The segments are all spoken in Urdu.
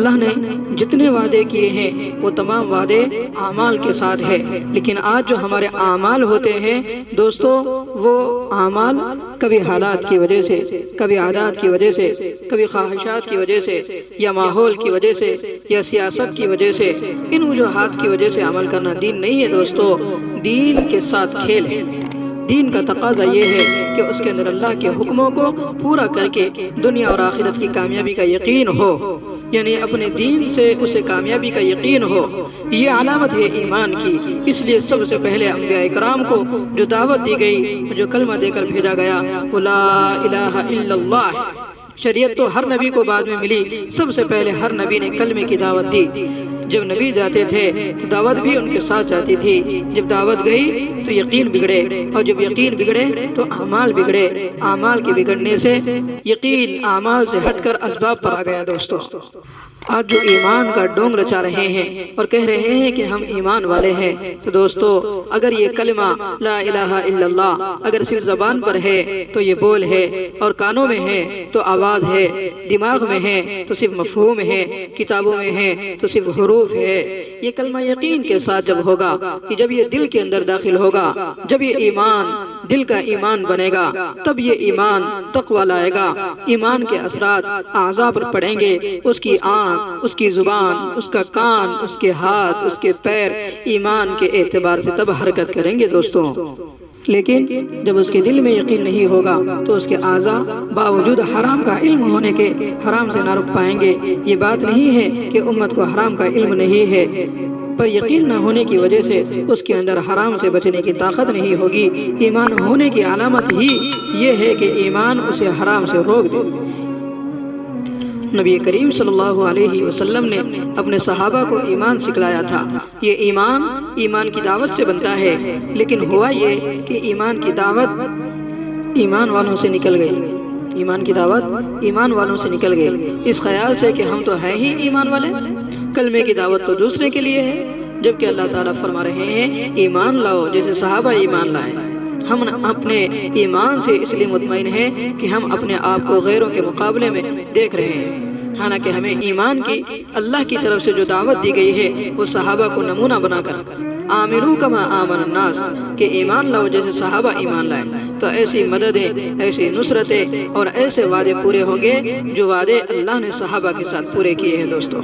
اللہ نے جتنے وعدے کیے ہیں وہ تمام وعدے اعمال کے ساتھ ہے، لیکن آج جو ہمارے اعمال ہوتے ہیں دوستو، وہ اعمال کبھی حالات کی وجہ سے، کبھی عادات کی وجہ سے، کبھی خواہشات کی وجہ سے، یا ماحول کی وجہ سے، یا سیاست کی وجہ سے، ان وجوہات کی وجہ سے عمل کرنا دین نہیں ہے دوستو۔ دین کے ساتھ کھیل ہے۔ دین کا تقاضا یہ ہے کہ اس کے اندر اللہ کے حکموں کو پورا کر کے دنیا اور آخرت کی کامیابی کا یقین ہو، یعنی اپنے دین سے اسے کامیابی کا یقین ہو۔ یہ علامت ہے ایمان کی۔ اس لیے سب سے پہلے انبیاء کرام کو جو دعوت دی گئی، جو کلمہ دے کر بھیجا گیا، وہ لا الہ الا اللہ ہے۔ شریعت تو ہر نبی کو بعد میں ملی، سب سے پہلے ہر نبی نے کلمے کی دعوت دی۔ جب نبی جاتے تھے تو دعوت بھی ان کے ساتھ جاتی تھی، جب دعوت گئی تو یقین بگڑے، اور جب یقین بگڑے تو اعمال بگڑے، اعمال کے بگڑنے سے یقین اعمال سے ہٹ کر اسباب پر آ گیا دوستو۔ آج جو ایمان کا ڈونگ رچا رہے ہیں اور کہہ رہے ہیں کہ ہم ایمان والے ہیں، تو دوستو اگر یہ کلمہ لا الہ الا اللہ اگر صرف زبان پر ہے تو یہ بول ہے، اور کانوں میں ہے تو آواز ہے، دماغ میں ہے تو صرف مفہوم ہے، کتابوں میں ہے تو صرف حروف ہے۔ یہ کلمہ یقین کے ساتھ جب ہوگا، کہ جب یہ دل کے اندر داخل ہوگا، جب یہ ایمان دل کا ایمان بنے گا، تب یہ ایمان تقوی لائے گا۔ ایمان کے اثرات اعضاء پر پڑیں گے، اس کی آنکھ، اس کی زبان، اس کا کان، اس کے ہاتھ، اس کے پیر ایمان کے اعتبار سے تب حرکت کریں گے دوستوں۔ لیکن جب اس کے دل میں یقین نہیں ہوگا تو اس کے اعضاء باوجود حرام کا علم ہونے کے حرام سے نہ رک پائیں گے۔ یہ بات نہیں ہے کہ امت کو حرام کا علم نہیں ہے، پر یقین نہ ہونے کی وجہ سے اس کے اندر حرام سے بچنے کی طاقت نہیں ہوگی۔ ایمان ہونے کی علامت ہی یہ ہے کہ ایمان اسے حرام سے روک دے۔ نبی کریم صلی اللہ علیہ وسلم نے اپنے صحابہ کو ایمان سکھلایا تھا۔ یہ ایمان کی دعوت سے بنتا ہے، لیکن ہوا یہ کہ ایمان کی دعوت ایمان والوں سے نکل گئی، ایمان کی دعوت ایمان والوں سے نکل گئی، اس خیال سے کہ ہم تو ہیں ہی ایمان والے، کلمے کی دعوت تو دوسرے کے لیے ہے، جبکہ اللہ تعالیٰ فرما رہے ہیں ایمان لاؤ جیسے صحابہ ایمان لائے۔ ہم اپنے ایمان سے اس لیے مطمئن ہیں کہ ہم اپنے آپ کو غیروں کے مقابلے میں دیکھ رہے ہیں، حالانکہ ہمیں ایمان کی اللہ کی طرف سے جو دعوت دی گئی ہے وہ صحابہ کو نمونہ بنا کر آمنو کما آمن الناس، کہ ایمان لاؤ جیسے صحابہ ایمان لائے، تو ایسی مددیں، ایسی نصرتیں اور ایسے وعدے پورے ہوں گے جو وعدے اللہ نے صحابہ کے ساتھ پورے کیے ہیں دوستو۔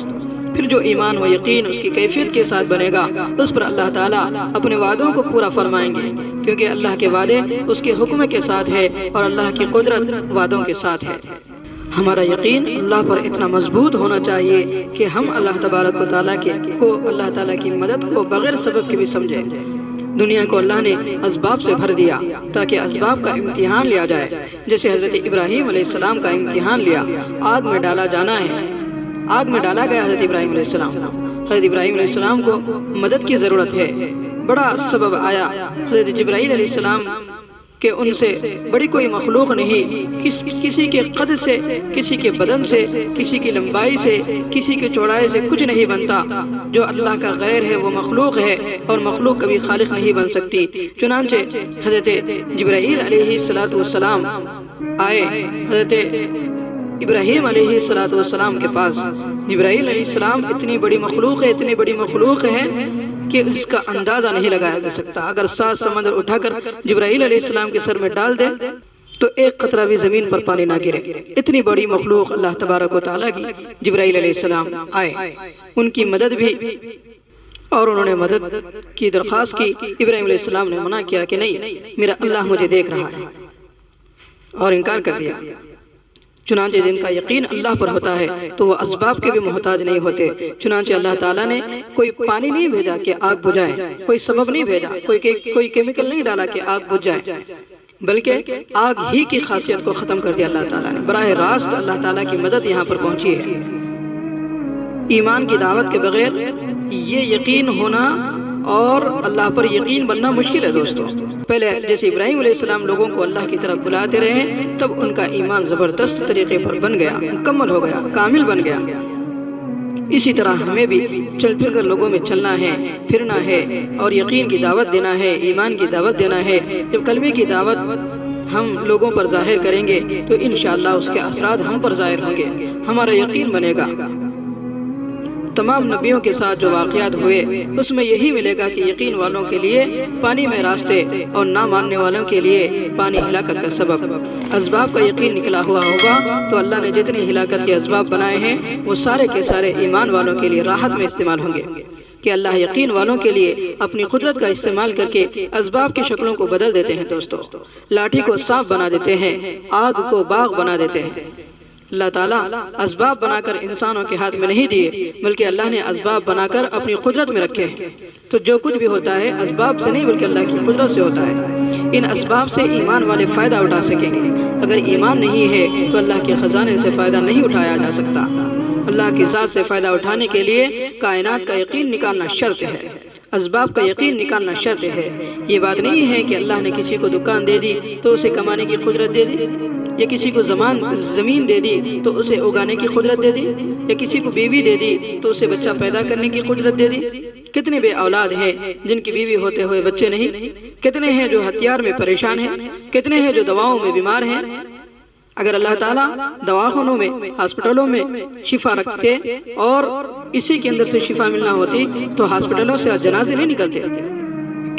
پھر جو ایمان و یقین اس کی کیفیت کے ساتھ بنے گا، اس پر اللہ تعالیٰ اپنے وعدوں کو پورا فرمائیں گے، کیونکہ اللہ کے وعدے اس کے حکم کے ساتھ ہے اور اللہ کی قدرت وعدوں کے ساتھ ہے۔ ہمارا یقین اللہ پر اتنا مضبوط ہونا چاہیے کہ ہم اللہ تبارک و تعالیٰ اللہ تعالیٰ کی مدد کو بغیر سبب کے بھی سمجھیں۔ دنیا کو اللہ نے اسباب سے بھر دیا تاکہ اسباب کا امتحان لیا جائے، جیسے حضرت ابراہیم علیہ السلام کا امتحان لیا، آگ میں ڈالا جانا ہے، آگ میں ڈالا گیا حضرت ابراہیم علیہ السلام۔ حضرت ابراہیم علیہ السلام کو مدد کی ضرورت ہے، بڑا سبب آیا، حضرت جبرائیل علیہ السلام کہ ان سے بڑی کوئی مخلوق نہیں، کسی کے قد سے، کسی کے بدن سے، کسی کی لمبائی سے، کسی کے چوڑائی سے کچھ نہیں بنتا۔ جو اللہ کا غیر ہے وہ مخلوق ہے، اور مخلوق کبھی خالق نہیں بن سکتی۔ چنانچہ حضرت جبرائیل علیہ السلام آئے حضرت ابراہیم علیہ السلام کے پاس۔ جبرائیل علیہ السلام اتنی بڑی مخلوق ہے، اتنی بڑی مخلوق ہے کہ اس کا اندازہ نہیں لگایا جا سکتا۔ اگر 7 سمندر اٹھا کر جبرائیل علیہ السلام کے سر میں ڈال دے تو ایک قطرہ بھی زمین پر پانی نہ گرے، اتنی بڑی مخلوق اللہ تبارک و تعالیٰ کی۔ جبرائیل علیہ السلام آئے، ان کی مدد بھی، اور انہوں نے مدد کی درخواست کی۔ ابراہیم علیہ السلام نے منع کیا کہ نہیں، میرا اللہ مجھے دیکھ رہا ہے، اور انکار کر دیا۔ چنانچہ جن کا یقین اللہ پر ہوتا ہے تو وہ اسباب کے بھی محتاج نہیں ہوتے۔ چنانچہ اللہ تعالیٰ نے کوئی پانی نہیں بھیجا کہ آگ بجھائے، کوئی سبب نہیں بھیجا، کوئی کیمیکل نہیں ڈالا کہ آگ بجھ جائے، بلکہ آگ ہی کی خاصیت کو ختم کر دیا اللہ تعالیٰ نے۔ براہ راست اللہ تعالیٰ کی مدد یہاں پر پہنچی ہے۔ ایمان کی دعوت کے بغیر یہ یقین ہونا اور اللہ پر یقین بننا مشکل ہے دوستو۔ پہلے جیسے ابراہیم علیہ السلام لوگوں کو اللہ کی طرف بلاتے رہے، تب ان کا ایمان زبردست طریقے پر بن گیا، مکمل ہو گیا، کامل بن گیا۔ اسی طرح ہمیں بھی چل پھر کر لوگوں میں چلنا ہے، پھرنا ہے، اور یقین کی دعوت دینا ہے، ایمان کی دعوت دینا ہے۔ جب کلمے کی دعوت ہم لوگوں پر ظاہر کریں گے تو انشاءاللہ اس کے اثرات ہم پر ظاہر ہوں گے، ہمارا یقین بنے گا۔ تمام نبیوں کے ساتھ جو واقعات ہوئے اس میں یہی ملے گا کہ یقین والوں کے لیے پانی میں راستے اور نہ ماننے والوں کے لیے پانی ہلاکت کا سبب۔ اسباب کا یقین نکلا ہوا ہوگا تو اللہ نے جتنے ہلاکت کے اسباب بنائے ہیں وہ سارے کے سارے ایمان والوں کے لیے راحت میں استعمال ہوں گے، کہ اللہ یقین والوں کے لیے اپنی قدرت کا استعمال کر کے اسباب کی شکلوں کو بدل دیتے ہیں۔ دوستو، لاٹھی کو صاف بنا دیتے ہیں، آگ کو باغ بنا دیتے ہیں۔ اللہ تعالیٰ اسباب بنا کر انسانوں کے ہاتھ میں نہیں دیے، بلکہ اللہ نے اسباب بنا کر اپنی قدرت میں رکھے ہیں۔ تو جو کچھ بھی ہوتا ہے اسباب سے نہیں بلکہ اللہ کی قدرت سے ہوتا ہے۔ ان اسباب سے ایمان والے فائدہ اٹھا سکیں گے۔ اگر ایمان نہیں ہے تو اللہ کے خزانے سے فائدہ نہیں اٹھایا جا سکتا۔ اللہ کی ذات سے فائدہ اٹھانے کے لیے کائنات کا یقین نکالنا شرط ہے، اسباب کا یقین نکالنا شرط ہے۔ یہ بات نہیں ہے کہ اللہ نے کسی کو دکان دے دی تو اسے کمانے کی قدرت دے دی، یا کسی کو زمین دے دی تو اسے اگانے کی قدرت دے دی، یا کسی کو بیوی دے دی تو اسے بچہ پیدا کرنے کی قدرت دے دی۔ کتنے بے اولاد ہیں جن کی بیوی ہوتے ہوئے بچے نہیں، کتنے ہیں جو ہتھیار میں پریشان ہیں، کتنے ہیں جو دواؤں میں بیمار ہیں۔ اگر اللہ تعالیٰ دواخانوں میں، ہاسپٹلوں میں شفا رکھتے اور اسی کے اندر سے شفا ملنا ہوتی تو ہاسپٹلوں سے جنازے نہیں نکلتے۔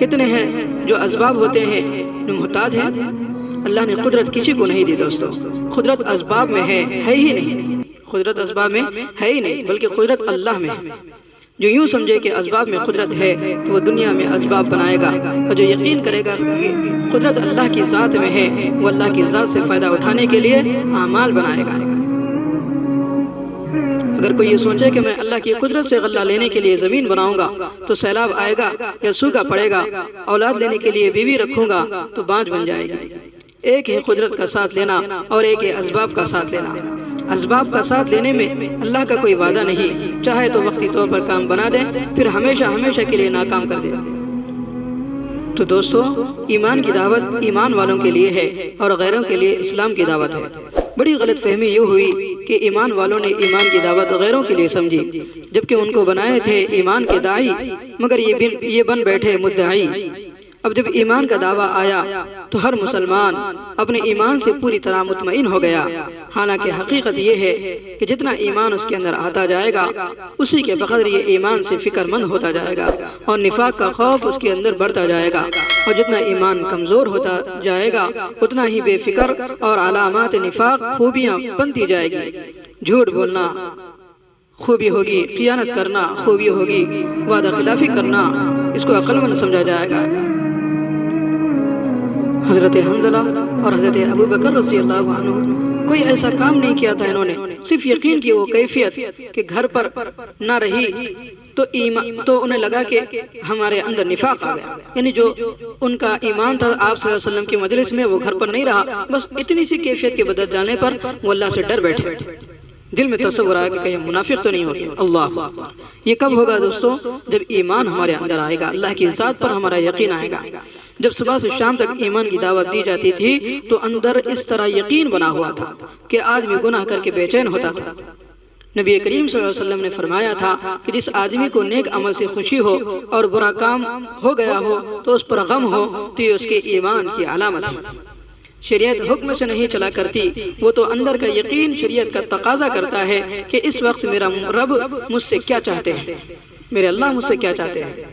کتنے ہیں جو اسباب ہوتے ہیں جو محتاج ہیں۔ اللہ نے قدرت کسی کو نہیں دی دوستو، قدرت اسباب میں ہے ہی نہیں، قدرت اسباب میں ہے ہی نہیں، بلکہ قدرت اللہ میں ہے۔ جو یوں سمجھے کہ اسباب میں قدرت ہے تو وہ دنیا میں اسباب بنائے گا، اور جو یقین کرے گا کہ قدرت اللہ کی ذات میں ہے وہ اللہ کی ذات سے فائدہ اٹھانے کے لیے اعمال بنائے گا۔ اگر کوئی یہ سوچے کہ میں اللہ کی قدرت سے غلہ لینے کے لیے زمین بناؤں گا تو سیلاب آئے گا یا سوکھا پڑے گا، اولاد لینے کے لیے بیوی رکھوں گا تو بانجھ بن جائے گی۔ ایک ہے قدرت کا ساتھ لینا اور ایک ہے اسباب کا ساتھ لینا۔ اسباب کا ساتھ لینے میں اللہ کا کوئی وعدہ نہیں، چاہے تو وقتی طور پر کام بنا دے پھر ہمیشہ ہمیشہ کے لیے ناکام کر دے۔ تو دوستو، ایمان کی دعوت ایمان والوں کے لیے ہے اور غیروں کے لیے اسلام کی دعوت ہے۔ بڑی غلط فہمی یہ ہوئی کہ ایمان والوں نے ایمان کی دعوت غیروں کے لیے سمجھی، جبکہ ان کو بنائے تھے ایمان کے داعی، مگر یہ بن بیٹھے مدعی۔ اب جب ایمان کا دعویٰ آیا تو ہر مسلمان اپنے ایمان سے پوری طرح مطمئن ہو گیا، حالانکہ حقیقت یہ ہے کہ جتنا ایمان اس کے اندر آتا جائے گا اسی کے بقدر یہ ایمان سے فکر مند ہوتا جائے گا اور نفاق کا خوف اس کے اندر بڑھتا جائے گا، اور جتنا ایمان کمزور ہوتا جائے گا اتنا ہی بے فکر اور علامات نفاق خوبیاں بنتی جائے گی۔ جھوٹ بولنا خوبی ہوگی، خیانت کرنا خوبی ہوگی، وعدہ خلافی کرنا اس کو عقل مند سمجھا جائے گا۔ حضرت حنظلہ اور حضرت ابو بکر رضی اللہ عنہ کوئی ایسا کام نہیں کیا تھا، انہوں نے صرف یقین کی وہ کیفیت کہ گھر پر نہ رہی تو انہیں لگا کہ ہمارے اندر نفاق آ گیا، یعنی جو ان کا ایمان تھا آپ صلی اللہ علیہ وسلم کی مجلس میں وہ گھر پر نہیں رہا، بس اتنی سی کیفیت کے بدل جانے پر وہ اللہ سے ڈر بیٹھے۔ دل میں تصور آیا کہ کہیں منافق تو نہیں ہوگی۔ اللہ، یہ کب ہوگا دوستو؟ جب ایمان ہمارے اندر آئے گا، اللہ کی ذات پر ہمارا یقین آئے گا۔ جب صبح سے شام تک ایمان کی دعوت دی جاتی تھی تو اندر اس طرح یقین بنا ہوا تھا کہ آدمی گناہ کر کے بے چین ہوتا تھا۔ نبی کریم صلی اللہ علیہ وسلم نے فرمایا تھا کہ جس آدمی کو نیک عمل سے خوشی ہو اور برا کام ہو گیا ہو تو اس پر غم ہو تو یہ اس کے ایمان کی علامت ہے۔ شریعت حکم سے نہیں چلا کرتی، وہ تو اندر کا یقین شریعت کا تقاضا کرتا ہے کہ اس وقت میرا رب مجھ سے کیا چاہتے ہیں، میرے اللہ مجھ سے کیا چاہتے ہیں۔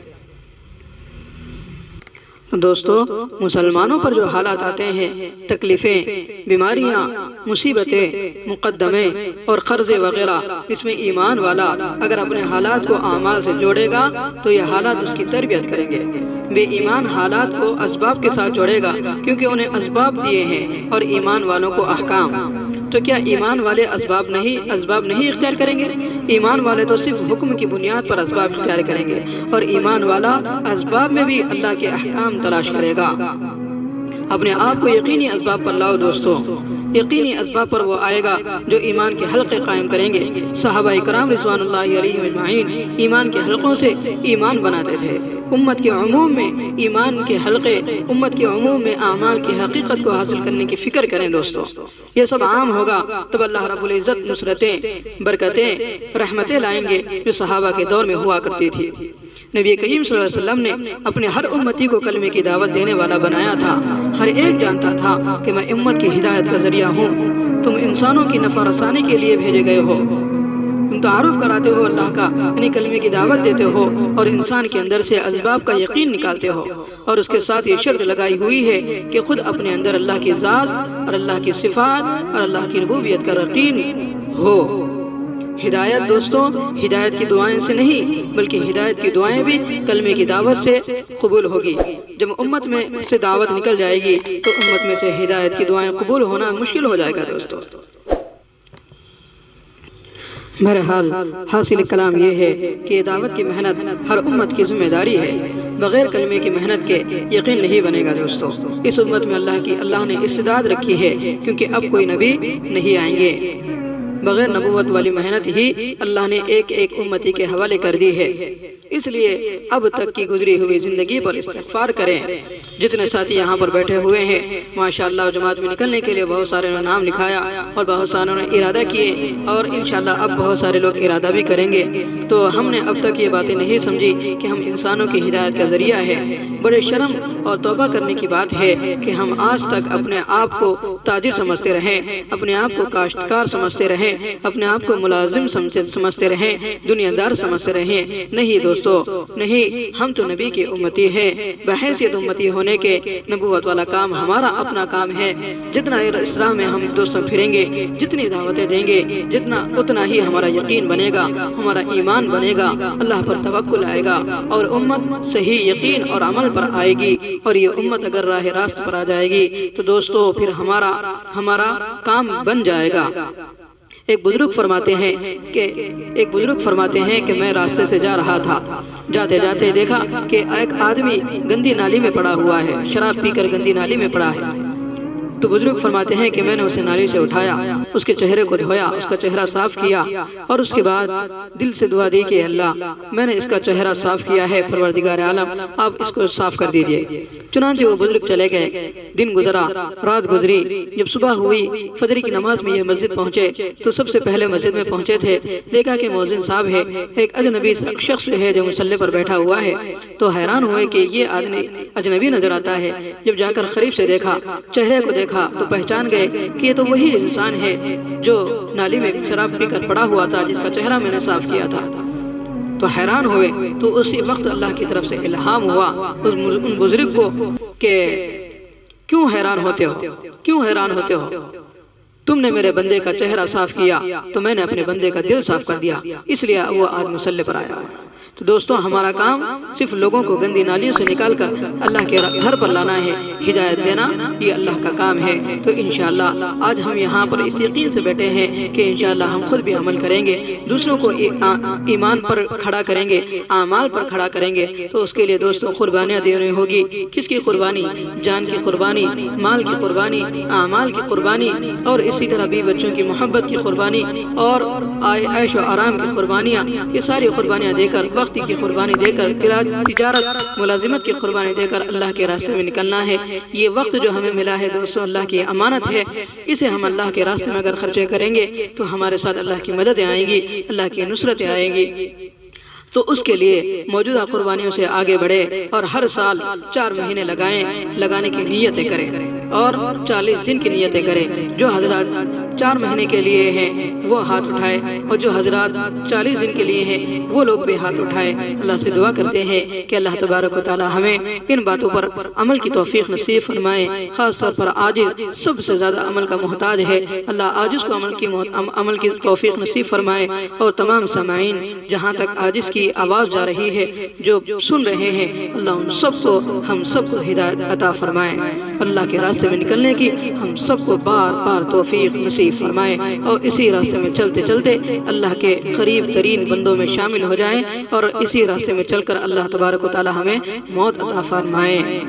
دوستو، مسلمانوں پر جو حالات آتے ہیں، تکلیفیں، بیماریاں، مصیبتیں، مقدمے اور قرضے وغیرہ، اس میں ایمان والا اگر اپنے حالات کو اعمال سے جوڑے گا تو یہ حالات اس کی تربیت کریں گے۔ بے ایمان حالات کو اسباب کے ساتھ جوڑے گا کیونکہ انہیں اسباب دیے ہیں اور ایمان والوں کو احکام۔ تو کیا ایمان والے اسباب نہیں اختیار کریں گے؟ ایمان والے تو صرف حکم کی بنیاد پر اسباب اختیار کریں گے، اور ایمان والا اسباب میں بھی اللہ کے احکام تلاش کرے گا۔ اپنے آپ کو یقینی اسباب پر لاؤ دوستو، یقینی اسباب پر وہ آئے گا جو ایمان کے حلقے قائم کریں گے۔ صحابہ کرام رضوان اللہ علیہم اجمعین ایمان کے حلقوں سے ایمان بناتے تھے۔ امت کے عموم میں ایمان کے حلقے، امت کے عموم میں اعمال کی حقیقت کو حاصل کرنے کی فکر کریں دوستو۔ یہ سب عام ہوگا تب اللہ رب العزت نصرتیں، برکتیں، رحمتیں لائیں گے جو صحابہ کے دور میں ہوا کرتی تھی۔ نبی کریم صلی اللہ علیہ وسلم نے اپنے ہر امتی کو کلمے کی دعوت دینے والا بنایا تھا۔ ہر ایک جانتا تھا کہ میں امت کی ہدایت کا ذریعہ ہوں، تم انسانوں کی نفع رسانی کے لیے بھیجے گئے ہو، تم تعارف کراتے ہو اللہ کا، یعنی کلمے کی دعوت دیتے ہو اور انسان کے اندر سے اسباب کا یقین نکالتے ہو، اور اس کے ساتھ یہ شرط لگائی ہوئی ہے کہ خود اپنے اندر اللہ کی ذات اور اللہ کی صفات اور اللہ کی ربوبیت کا یقین ہو۔ ہدایت دوستوں ہدایت کی دعائیں سے نہیں بلکہ ہدایت کی دعائیں بھی کلمے کی دعوت سے قبول ہوگی۔ جب امت میں سے دعوت نکل جائے گی تو امت میں سے ہدایت کی دعائیں قبول ہونا مشکل ہو جائے گا دوستوں۔ بہرحال حاصل کلام یہ ہے کہ دعوت کی محنت ہر امت کی ذمہ داری ہے، بغیر کلمے کی محنت کے یقین نہیں بنے گا دوستوں۔ اس امت میں اللہ نے استعداد رکھی ہے، کیونکہ اب کوئی نبی نہیں آئیں گے۔ بغیر نبوت والی محنت ہی اللہ نے ایک ایک امتی کے حوالے کر دی ہے، اس لیے اب تک کی گزری ہوئی زندگی پر استغفار کریں۔ جتنے ساتھی یہاں پر بیٹھے ہوئے ہیں ماشاءاللہ جماعت میں نکلنے کے لیے بہت سارے نے نام لکھایا اور بہت ساروں نے ارادہ کیے، اور انشاءاللہ اب بہت سارے لوگ ارادہ بھی کریں گے۔ تو ہم نے اب تک یہ باتیں نہیں سمجھی کہ ہم انسانوں کی ہدایت کا ذریعہ ہے۔ بڑے شرم اور توبہ کرنے کی بات ہے کہ ہم آج تک اپنے آپ کو تاجر سمجھتے رہیں، اپنے آپ کو کاشتکار سمجھتے رہیں، اپنے آپ کو ملازم سمجھتے رہیں، دنیا دار سمجھتے رہیں۔ نہیں دوستو نہیں، ہم تو نبی کی امتی ہیں۔ بحیثیت امتی ہونے کے نبوت والا کام ہمارا اپنا کام ہے۔ جتنا اس راہ میں ہم دوستوں پھریں گے، جتنی دعوتیں دیں گے، اتنا ہی ہمارا یقین بنے گا، ہمارا ایمان بنے گا، اللہ پر توکل آئے گا، اور امت صحیح یقین اور عمل پر آئے گی۔ اور یہ امت اگر راہ راست پر آ جائے گی تو دوستو پھر ہمارا کام بن جائے گا۔ ایک بزرگ فرماتے ہیں کہ میں راستے سے جا رہا تھا، جاتے جاتے دیکھا کہ ایک آدمی گندی نالی میں پڑا ہوا ہے، شراب پی کر گندی نالی میں پڑا ہے۔ تو بزرگ فرماتے ہیں کہ میں نے اسے نالی سے اٹھایا، اس کے چہرے کو دھویا، اس کا چہرہ صاف کیا، اور اس کے بعد دل سے دعا دی کہ اللہ میں نے اس کا چہرہ صاف کیا ہے، پروردگار عالم آپ اس کو صاف کر دیجئے۔ چنانچہ وہ بزرگ چلے گئے، دن گزرا، رات گزری، جب صبح ہوئی فجر کی نماز میں یہ مسجد پہنچے تو سب سے پہلے مسجد میں پہنچے تھے، دیکھا کہ مؤذن صاحب ہے، ایک اجنبی شخص ہے جو مصلی پر بیٹھا ہوا ہے، تو حیران ہوئے کہ یہ آدمی اجنبی نظر آتا ہے۔ جب جا کر قریب سے دیکھا، چہرے کو دیکھا تو پہچان گئے کہ یہ تو وہی انسان ہے جو نالی میں شراب پی کر پڑا ہوا تھا، جس کا چہرہ میں نے صاف کیا تھا۔ تو حیران ہوئے، تو اسی وقت اللہ کی طرف سے الہام ہوا ان بزرگ کو کہ کیوں حیران ہوتے ہو؟ تم نے میرے بندے کا چہرہ صاف کیا تو میں نے اپنے بندے کا دل صاف کر دیا، اس لیے وہ آدمی مصلی پر آیا ہے۔ تو دوستوں ہمارا کام صرف لوگوں کو گندی نالیوں سے نکال کر اللہ کے گھر پر لانا ہے، ہدایت دینا یہ اللہ کا کام ہے۔ تو انشاءاللہ آج ہم یہاں پر اس یقین سے بیٹھے ہیں کہ انشاءاللہ ہم خود بھی عمل کریں گے، دوسروں کو ایمان پر کھڑا کریں گے، اعمال پر کھڑا کریں گے۔ تو اس کے لیے دوستوں قربانیاں دینی ہوگی۔ کس کی قربانی؟ جان کی قربانی، مال کی قربانی، اعمال کی قربانی، اور اسی طرح بھی بچوں کی محبت کی قربانی، اور عیش و آرام کی قربانیاں، یہ ساری قربانیاں دے کر، وقت کی قربانی دے کر، تجارت ملازمت کی قربانی دے کر اللہ کے راستے میں نکلنا ہے۔ یہ وقت جو ہمیں ملا ہے دوستو اللہ کی امانت ہے، اسے ہم اللہ کے راستے میں اگر خرچے کریں گے تو ہمارے ساتھ اللہ کی مدد آئیں گی، اللہ کی نصرت آئیں گی۔ تو اس کے لیے موجودہ قربانیوں سے آگے بڑھے اور ہر سال 4 مہینے لگانے کی نیتیں کریں اور 40 دن کی نیتیں کریں۔ جو حضرات 4 مہینے کے لیے ہیں وہ ہاتھ اٹھائے، اور جو حضرات 40 دن کے لیے ہیں وہ لوگ بھی ہاتھ اٹھائے۔ اللہ سے دعا کرتے ہیں کہ اللہ تبارک و تعالی ہمیں ان باتوں پر عمل کی توفیق نصیب فرمائے۔ خاص طور پر عاجز سب سے زیادہ عمل کا محتاج ہے، اللہ عاجز کو عمل کی توفیق نصیب فرمائے۔ اور تمام سامعین جہاں تک عاجز کی آواز جا رہی ہے، جو سن رہے ہیں، اللہ ان ہم سب کو ہدایت عطا فرمائے، اللہ کے راستے میں نکلنے کی ہم سب کو بار بار توفیق نصیب فرمائے، اور اسی راستے میں چلتے چلتے اللہ کے قریب ترین بندوں میں شامل ہو جائیں، اور اسی راستے میں چل کر اللہ تبارک و تعالی ہمیں موت عطا فرمائے۔